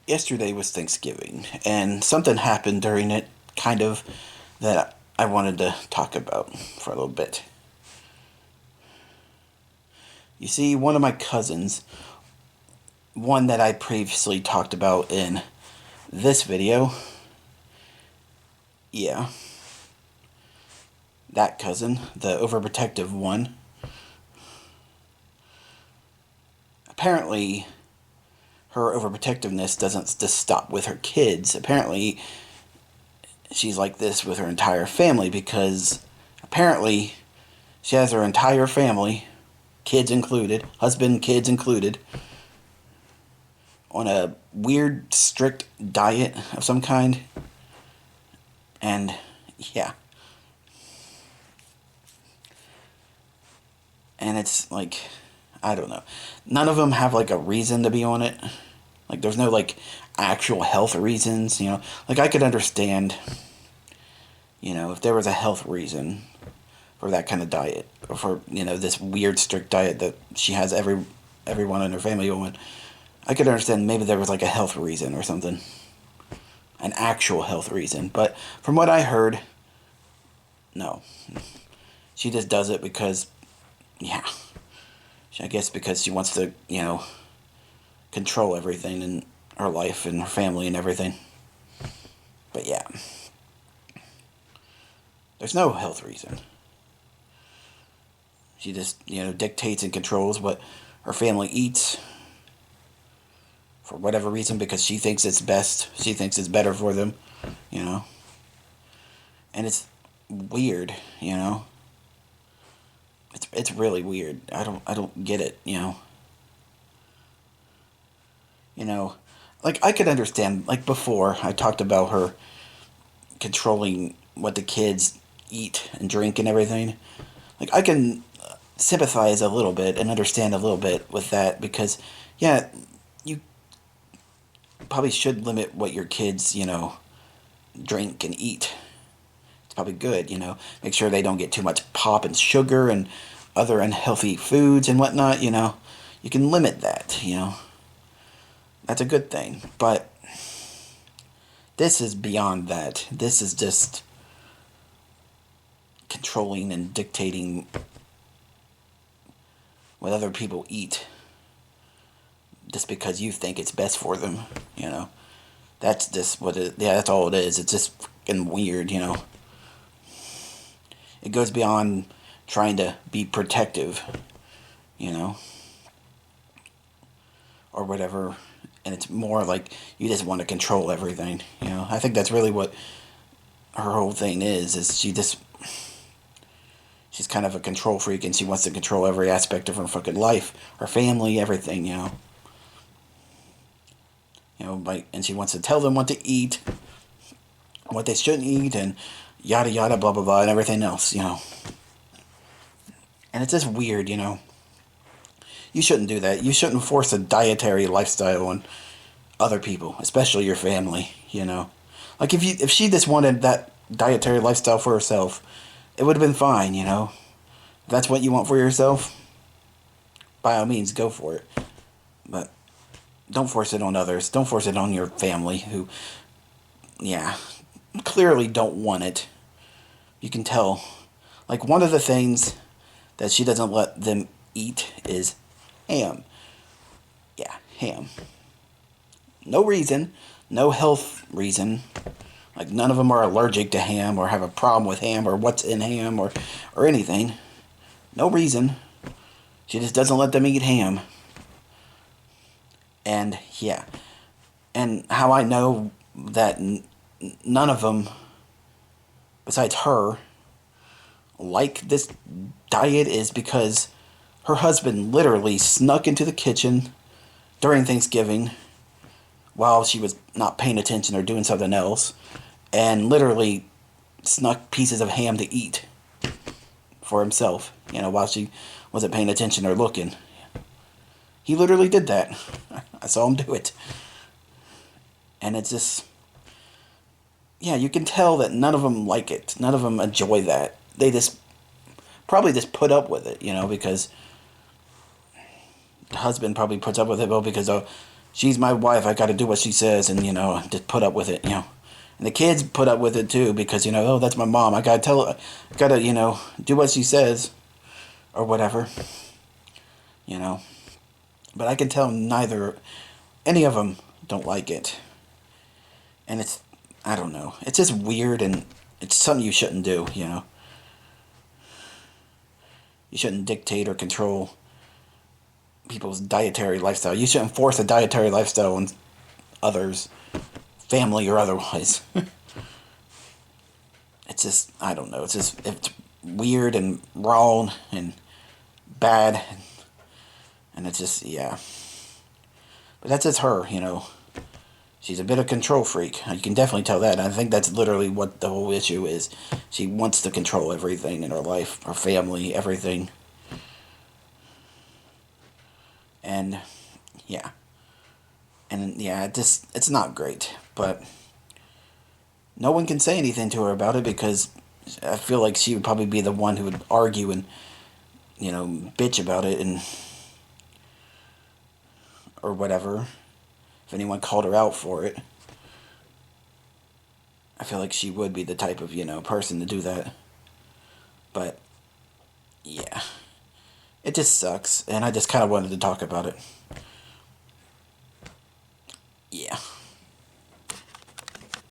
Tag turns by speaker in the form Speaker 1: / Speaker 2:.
Speaker 1: Yesterday was Thanksgiving, and something happened during it, kind of, that I wanted to talk about for a little bit. You see, one of my cousins, one that I previously talked about in this video, yeah, that cousin, the overprotective one, apparently her overprotectiveness doesn't just stop with her kids. Apparently, she's like this with her entire family because apparently she has her entire family, kids included, husband, kids included, on a weird, strict diet of some kind. And yeah. And it's like, I don't know. None of them have like a reason to be on it. Like, there's no like actual health reasons. Like, I could understand, if there was a health reason for that kind of diet, or for, this weird, strict diet that she has everyone in her family on. I could understand maybe there was like a health reason or something. An actual health reason. But from what I heard, no. She just does it because, yeah. I guess because she wants to, control everything in her life and her family and everything. But yeah. There's no health reason. She just, dictates and controls what her family eats for whatever reason, because she thinks it's best. She thinks it's better for them, you know. And it's weird, It's really weird. I don't get it. Like, I could understand, like, before I talked about her controlling what the kids eat and drink and everything. Like, I can sympathize a little bit and understand a little bit with that, because yeah, you probably should limit what your kids, drink and eat. It's probably good. Make sure they don't get too much pop and sugar and other unhealthy foods and whatnot. You can limit that. That's a good thing. But this is beyond that. This is just controlling and dictating what other people eat just because you think it's best for them. That's just that's all it is. It's just fucking weird. It goes beyond trying to be protective, you know, or whatever. And it's more like you just want to control everything. I think that's really what her whole thing is she's kind of a control freak, and she wants to control every aspect of her fucking life, her family, everything. And she wants to tell them what to eat, what they shouldn't eat, and yada yada, blah blah blah, and everything else. And it's just weird. You shouldn't do that. You shouldn't force a dietary lifestyle on other people, especially your family. Like, if she just wanted that dietary lifestyle for herself, it would have been fine. If that's what you want for yourself, by all means, go for it. But don't force it on others. Don't force it on your family who, yeah, clearly don't want it. You can tell. Like, one of the things that she doesn't let them eat is ham. Yeah, ham. No reason. No health reason. Like, none of them are allergic to ham or have a problem with ham or what's in ham or anything. No reason. She just doesn't let them eat ham. And, yeah. And how I know that none of them, besides her, like this diet is because her husband literally snuck into the kitchen during Thanksgiving while she was not paying attention or doing something else, and literally snuck pieces of ham to eat for himself, while she wasn't paying attention or looking. He literally did that. I saw him do it. And it's just, yeah, you can tell that none of them like it. None of them enjoy that. They just probably just put up with it, because the husband probably puts up with it, well, because she's my wife. I got to do what she says, and just put up with it. And the kids put up with it too because oh, that's my mom. I gotta tell her, gotta do what she says, or whatever. You know. But I can tell neither, any of them don't like it, and I don't know. It's just weird, and it's something you shouldn't do. You shouldn't dictate or control people's dietary lifestyle. You shouldn't force a dietary lifestyle on others, family or otherwise. It's just, I don't know. It's weird and wrong and bad, and it's just, yeah. But that's just her. She's a bit of a control freak. You can definitely tell that. And I think that's literally what the whole issue is. She wants to control everything in her life, her family, everything. And yeah. And yeah, it's not great. But no one can say anything to her about it because I feel like she would probably be the one who would argue and, bitch about it and or whatever. If anyone called her out for it, I feel like she would be the type of, person to do that. But, yeah. It just sucks, and I just kind of wanted to talk about it.